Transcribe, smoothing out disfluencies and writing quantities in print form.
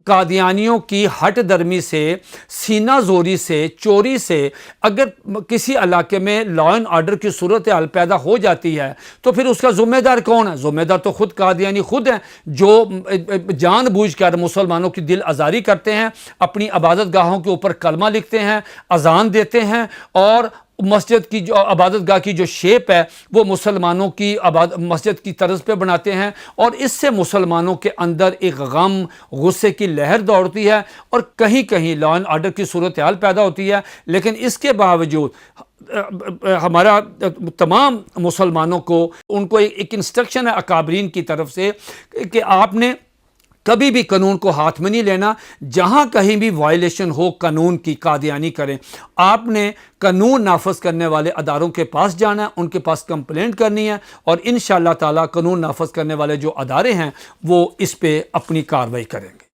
قادیانیوں کی ہٹ درمی سے، سینہ زوری سے، چوری سے اگر کسی علاقے میں لا اینڈ آرڈر کی صورتحال پیدا ہو جاتی ہے تو پھر اس کا ذمہ دار کون ہے؟ ذمہ دار تو خود قادیانی خود ہیں، جو جان بوجھ کر مسلمانوں کی دل آزاری کرتے ہیں، اپنی عبادت گاہوں کے اوپر کلمہ لکھتے ہیں، اذان دیتے ہیں، اور مسجد کی جو عبادت گاہ کی جو شیپ ہے وہ مسلمانوں کی مسجد کی طرز پہ بناتے ہیں، اور اس سے مسلمانوں کے اندر ایک غم، غصے کی لہر دوڑتی ہے، اور کہیں کہیں لا اینڈ آرڈر کی صورتحال پیدا ہوتی ہے۔ لیکن اس کے باوجود ہمارا تمام مسلمانوں کو ان کو ایک انسٹرکشن ہے اکابرین کی طرف سے کہ آپ نے کبھی بھی قانون کو ہاتھ میں نہیں لینا، جہاں کہیں بھی وائلیشن ہو قانون کی قادیانی کریں، آپ نے قانون نافذ کرنے والے اداروں کے پاس جانا ہے، ان کے پاس کمپلینٹ کرنی ہے، اور انشاءاللہ تعالی قانون نافذ کرنے والے جو ادارے ہیں وہ اس پہ اپنی کارروائی کریں گے۔